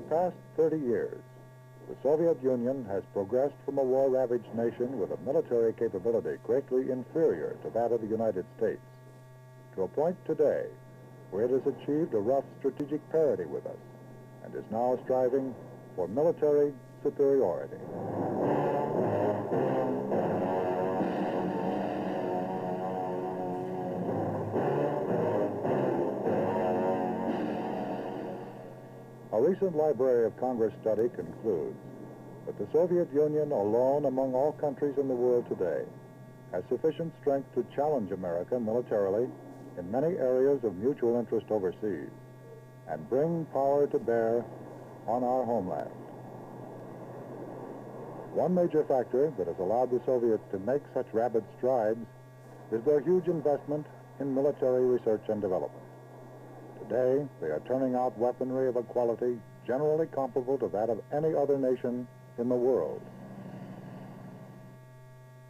past 30 years, the Soviet Union has progressed from a war-ravaged nation with a military capability greatly inferior to that of the United States to a point today where it has achieved a rough strategic parity with us and is now striving for military superiority. A recent Library of Congress study concludes that the Soviet Union alone among all countries in the world today has sufficient strength to challenge America militarily in many areas of mutual interest overseas and bring power to bear on our homeland. One major factor that has allowed the Soviets to make such rapid strides is their huge investment in military research and development. Today, they are turning out weaponry of a quality generally comparable to that of any other nation in the world.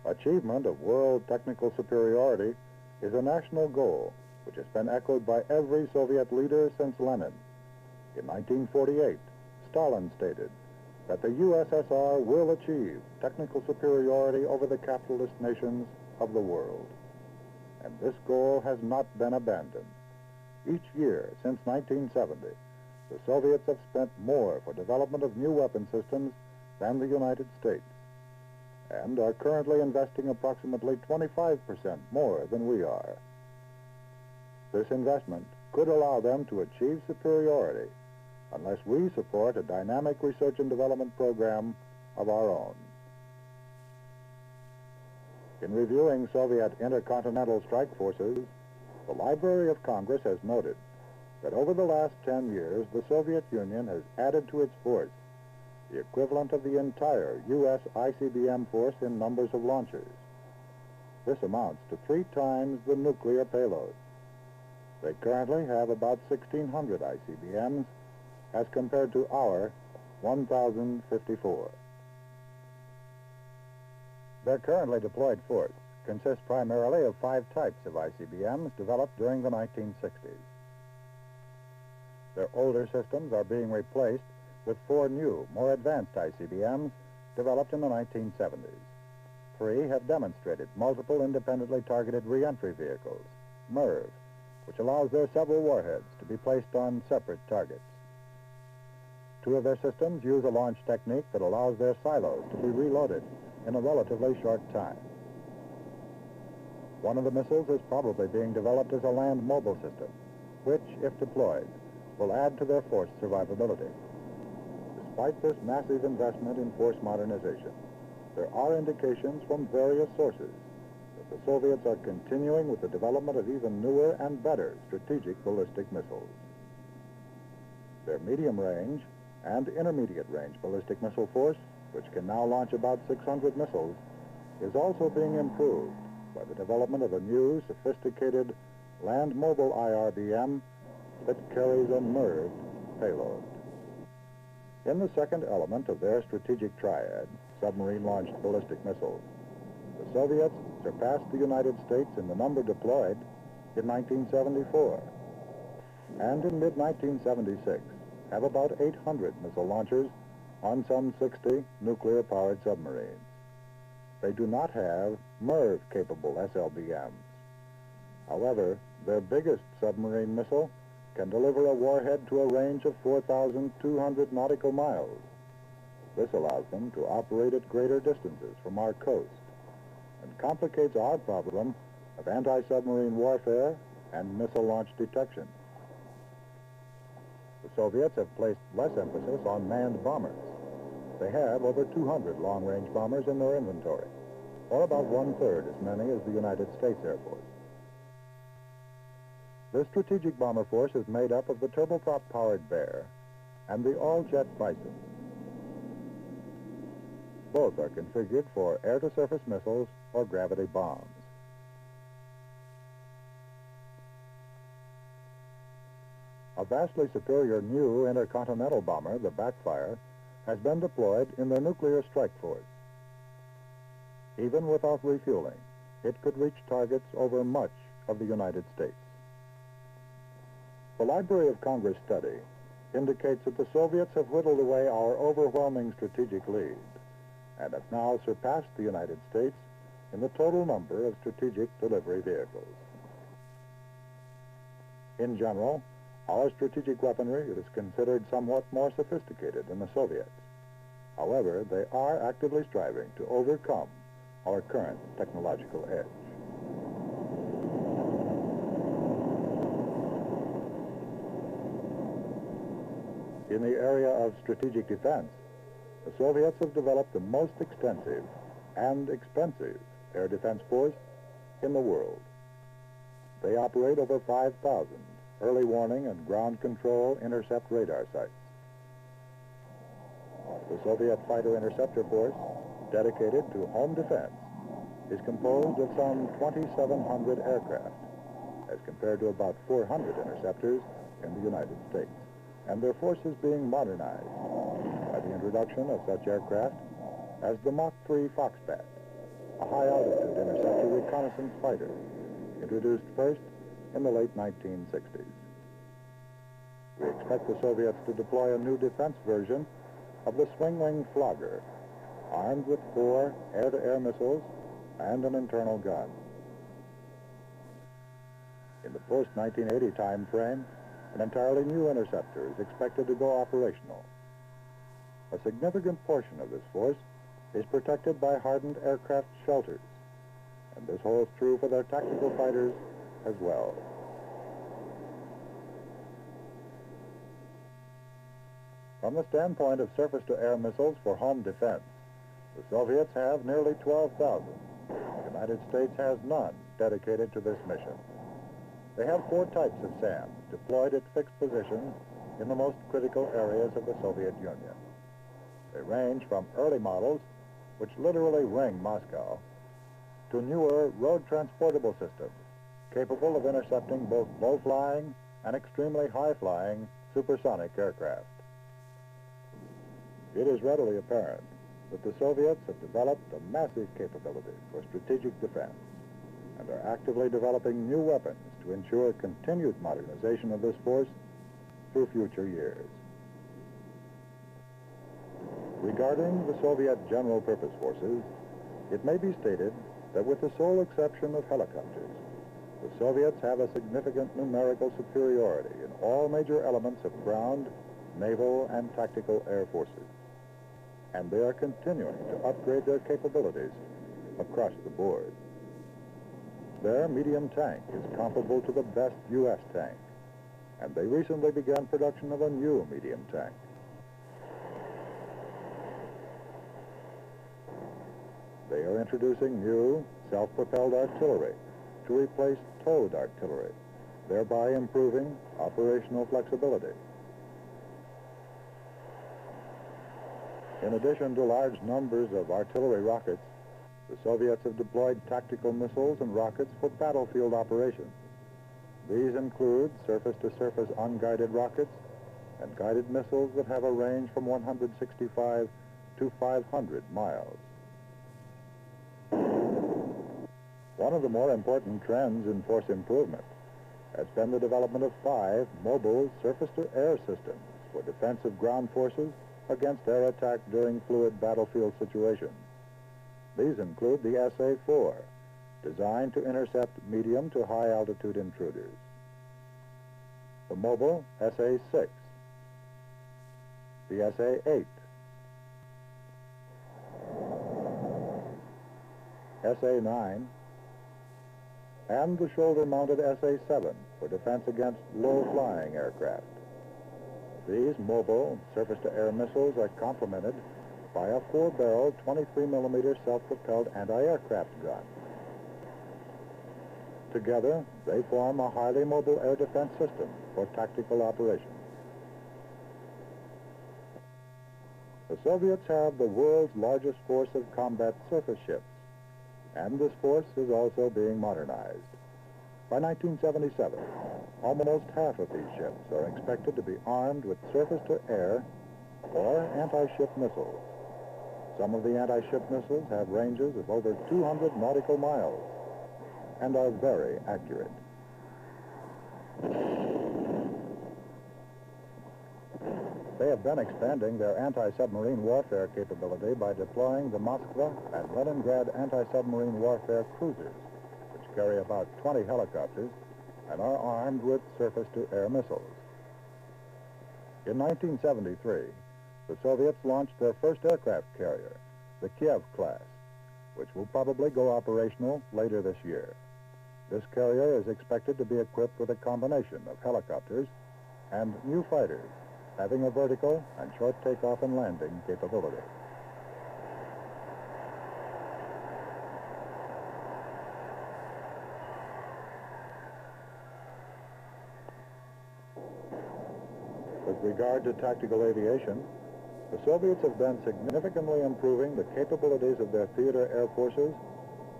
Achievement of world technical superiority is a national goal which has been echoed by every Soviet leader since Lenin. In 1948, Stalin stated that the USSR will achieve technical superiority over the capitalist nations of the world. And this goal has not been abandoned. Each year since 1970, the Soviets have spent more for development of new weapon systems than the United States, and are currently investing approximately 25% more than we are. This investment could allow them to achieve superiority unless we support a dynamic research and development program of our own. In reviewing Soviet intercontinental strike forces, the Library of Congress has noted that over the last 10 years, the Soviet Union has added to its force the equivalent of the entire U.S. ICBM force in numbers of launchers. This amounts to 3 times the nuclear payload. They currently have about 1,600 ICBMs as compared to our 1,054. Their currently deployed force consists primarily of 5 types of ICBMs developed during the 1960s. Their older systems are being replaced with 4 new, more advanced ICBMs developed in the 1970s. 3 have demonstrated multiple independently targeted reentry vehicles, MIRV, which allows their several warheads to be placed on separate targets. 2 of their systems use a launch technique that allows their silos to be reloaded in a relatively short time. One of the missiles is probably being developed as a land mobile system, which, if deployed, will add to their force survivability. Despite this massive investment in force modernization, there are indications from various sources that the Soviets are continuing with the development of even newer and better strategic ballistic missiles. Their medium-range and intermediate-range ballistic missile force, which can now launch about 600 missiles, is also being improved by the development of a new, sophisticated land-mobile IRBM that carries a MIRV payload. In the second element of their strategic triad, submarine-launched ballistic missiles, the Soviets surpassed the United States in the number deployed in 1974, and in mid-1976 have about 800 missile launchers on some 60 nuclear-powered submarines. They do not have MIRV-capable SLBMs. However, their biggest submarine missile can deliver a warhead to a range of 4,200 nautical miles. This allows them to operate at greater distances from our coast and complicates our problem of anti-submarine warfare and missile launch detection. The Soviets have placed less emphasis on manned bombers. They have over 200 long-range bombers in their inventory, or about 1/3 as many as the United States Air Force. This strategic bomber force is made up of the turboprop-powered Bear and the all-jet Bison. Both are configured for air-to-surface missiles or gravity bombs. A vastly superior new intercontinental bomber, the Backfire, has been deployed in their nuclear strike force. Even without refueling, it could reach targets over much of the United States. The Library of Congress study indicates that the Soviets have whittled away our overwhelming strategic lead and have now surpassed the United States in the total number of strategic delivery vehicles. In general, our strategic weaponry is considered somewhat more sophisticated than the Soviets. However, they are actively striving to overcome our current technological edge. In the area of strategic defense, the Soviets have developed the most extensive and expensive air defense force in the world. They operate over 5,000 early warning and ground control intercept radar sites. The Soviet fighter interceptor force, dedicated to home defense, is composed of some 2,700 aircraft, as compared to about 400 interceptors in the United States, and their force is being modernized by the introduction of such aircraft as the Mach 3 Foxbat, a high-altitude interceptor reconnaissance fighter, introduced first in the late 1960s. We expect the Soviets to deploy a new defense version of the swing-wing Flogger, armed with 4 air-to-air missiles and an internal gun. In the post-1980 time frame, an entirely new interceptor is expected to go operational. A significant portion of this force is protected by hardened aircraft shelters, and this holds true for their tactical fighters as well. From the standpoint of surface-to-air missiles for home defense, the Soviets have nearly 12,000. The United States has none dedicated to this mission. They have 4 types of SAM deployed at fixed positions in the most critical areas of the Soviet Union. They range from early models, which literally ring Moscow, to newer road transportable systems capable of intercepting both low-flying and extremely high-flying supersonic aircraft. It is readily apparent that the Soviets have developed a massive capability for strategic defense and are actively developing new weapons to ensure continued modernization of this force through future years. Regarding the Soviet general purpose forces, it may be stated that with the sole exception of helicopters, the Soviets have a significant numerical superiority in all major elements of ground, naval, and tactical air forces, and they are continuing to upgrade their capabilities across the board. Their medium tank is comparable to the best U.S. tank, and they recently began production of a new medium tank. They are introducing new self-propelled artillery to replace towed artillery, thereby improving operational flexibility. In addition to large numbers of artillery rockets, the Soviets have deployed tactical missiles and rockets for battlefield operations. These include surface-to-surface unguided rockets and guided missiles that have a range from 165 to 500 miles. One of the more important trends in force improvement has been the development of 5 mobile surface-to-air systems for defense of ground forces against air attack during fluid battlefield situations. These include the SA-4, designed to intercept medium to high altitude intruders, the mobile SA-6, the SA-8, SA-9, and the shoulder-mounted SA-7 for defense against low-flying aircraft. These mobile surface-to-air missiles are complemented by a 4-barrel 23mm self-propelled anti-aircraft gun. Together, they form a highly mobile air defense system for tactical operations. The Soviets have the world's largest force of combat surface ships, and this force is also being modernized. By 1977, almost half of these ships are expected to be armed with surface-to-air or anti-ship missiles. Some of the anti-ship missiles have ranges of over 200 nautical miles and are very accurate. They have been expanding their anti-submarine warfare capability by deploying the Moskva and Leningrad anti-submarine warfare cruisers, which carry about 20 helicopters and are armed with surface-to-air missiles. In 1973, the Soviets launched their first aircraft carrier, the Kiev class, which will probably go operational later this year. This carrier is expected to be equipped with a combination of helicopters and new fighters, having a vertical and short takeoff and landing capability. With regard to tactical aviation, the Soviets have been significantly improving the capabilities of their theater air forces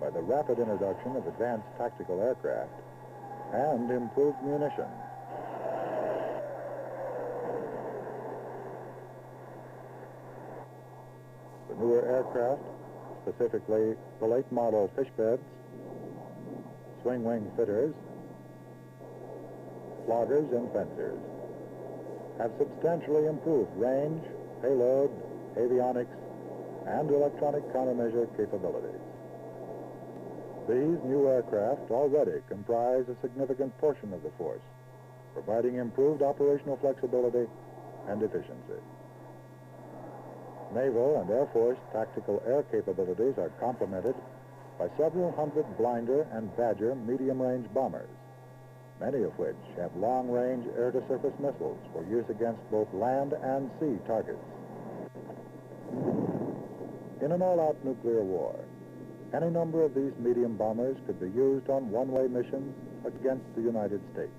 by the rapid introduction of advanced tactical aircraft and improved munitions. The newer aircraft, specifically the late model fish beds, swing wing fitters, floggers, and fencers, have substantially improved range, payload, avionics, and electronic countermeasure capabilities. These new aircraft already comprise a significant portion of the force, providing improved operational flexibility and efficiency. Naval and Air Force tactical air capabilities are complemented by several hundred Blinder and Badger medium-range bombers, many of which have long-range air-to-surface missiles for use against both land and sea targets. In an all-out nuclear war, any number of these medium bombers could be used on one-way missions against the United States.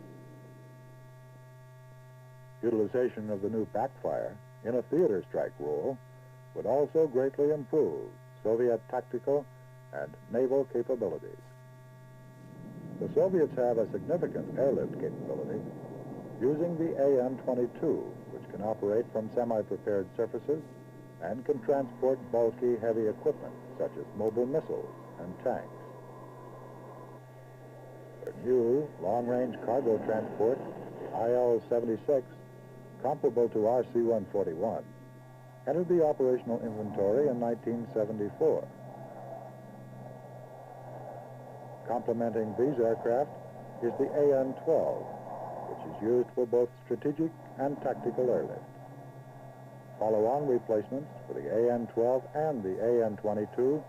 Utilization of the new backfire in a theater strike role would also greatly improve Soviet tactical and naval capabilities. The Soviets have a significant airlift capability using the AN-22, which can operate from semi-prepared surfaces and can transport bulky, heavy equipment, such as mobile missiles and tanks. Their new long-range cargo transport, IL-76, comparable to RC-141, entered the operational inventory in 1974. Complementing these aircraft is the AN-12, which is used for both strategic and tactical airlift. Follow-on replacements for the AN-12 and the AN-22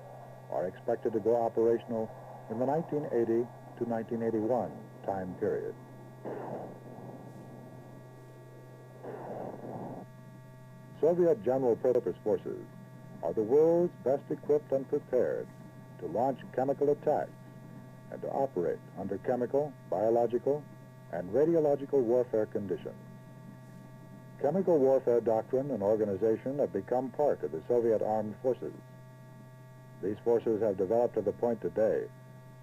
are expected to go operational in the 1980 to 1981 time period. Soviet general purpose forces are the world's best equipped and prepared to launch chemical attacks and to operate under chemical, biological, and radiological warfare conditions. Chemical warfare doctrine and organization have become part of the Soviet armed forces. These forces have developed to the point today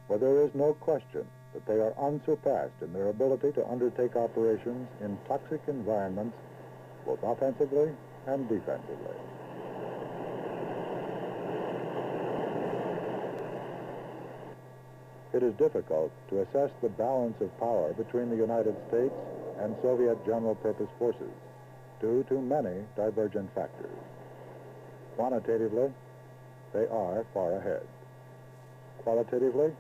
where there is no question that they are unsurpassed in their ability to undertake operations in toxic environments, both offensively and defensively. It is difficult to assess the balance of power between the United States and Soviet general-purpose forces due to many divergent factors. Quantitatively, they are far ahead. Qualitatively,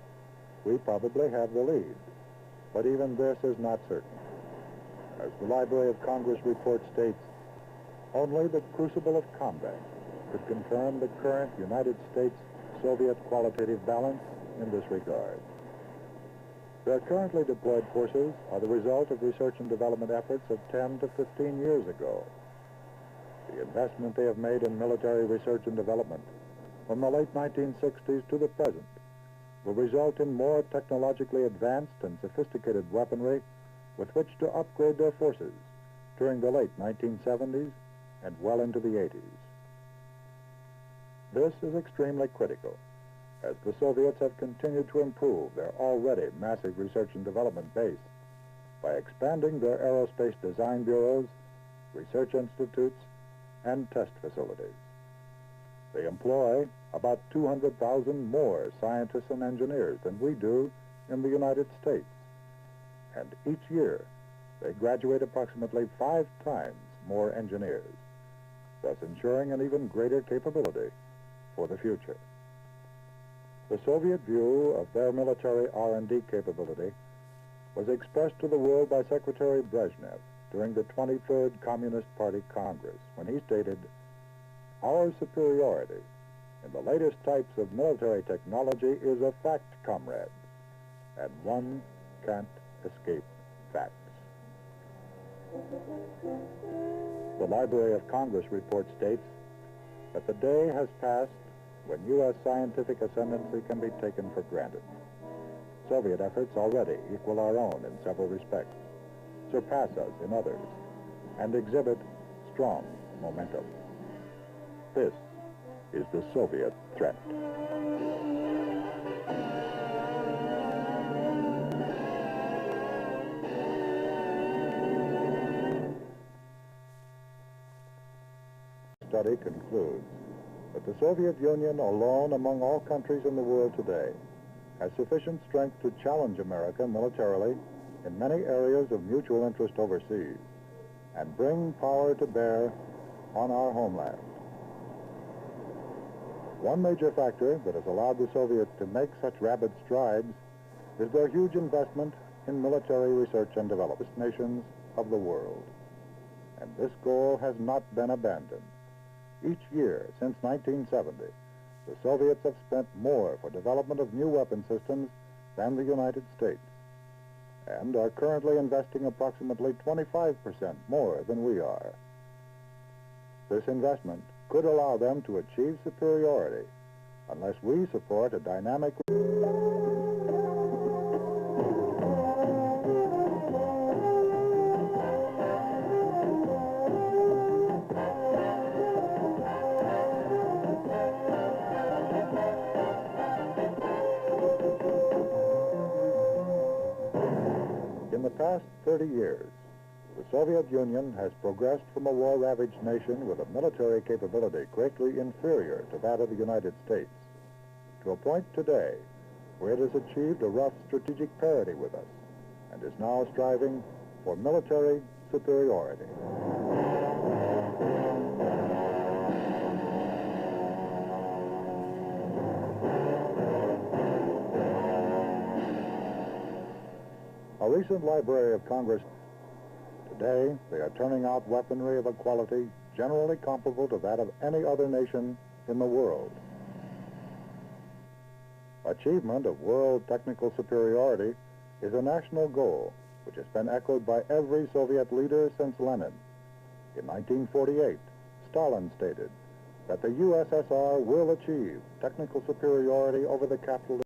we probably have the lead, but even this is not certain. As the Library of Congress report states, only the crucible of combat could confirm the current United States-Soviet qualitative balance in this regard. Their currently deployed forces are the result of research and development efforts of 10 to 15 years ago. The investment they have made in military research and development from the late 1960s to the present will result in more technologically advanced and sophisticated weaponry with which to upgrade their forces during the late 1970s and well into the 80s. This is extremely critical, as the Soviets have continued to improve their already massive research and development base by expanding their aerospace design bureaus, research institutes, and test facilities. They employ about 200,000 more scientists and engineers than we do in the United States, and each year they graduate approximately 5 times more engineers, thus ensuring an even greater capability for the future. The Soviet view of their military R&D capability was expressed to the world by Secretary Brezhnev during the 23rd Communist Party Congress, when he stated, "Our superiority in the latest types of military technology is a fact, comrades, and one can't escape facts." The Library of Congress report states that the day has passed when U.S. scientific ascendancy can be taken for granted. Soviet efforts already equal our own in several respects, surpass us in others, and exhibit strong momentum. This is the Soviet threat. Study concludes that the Soviet Union, alone among all countries in the world today, has sufficient strength to challenge America militarily in many areas of mutual interest overseas and bring power to bear on our homeland. One major factor that has allowed the Soviets to make such rapid strides is their huge investment in military research and development nations of the world. And this goal has not been abandoned. Each year since 1970, the Soviets have spent more for development of new weapon systems than the United States, and are currently investing approximately 25% more than we are. This investment could allow them to achieve superiority unless we support a dynamic In the past 30 years, the Soviet Union has progressed from a war-ravaged nation with a military capability greatly inferior to that of the United States to a point today where it has achieved a rough strategic parity with us and is now striving for military superiority. A recent Library of Congress. Today, they are turning out weaponry of a quality generally comparable to that of any other nation in the world. Achievement of world technical superiority is a national goal which has been echoed by every Soviet leader since Lenin. In 1948, Stalin stated that the USSR will achieve technical superiority over the capitalist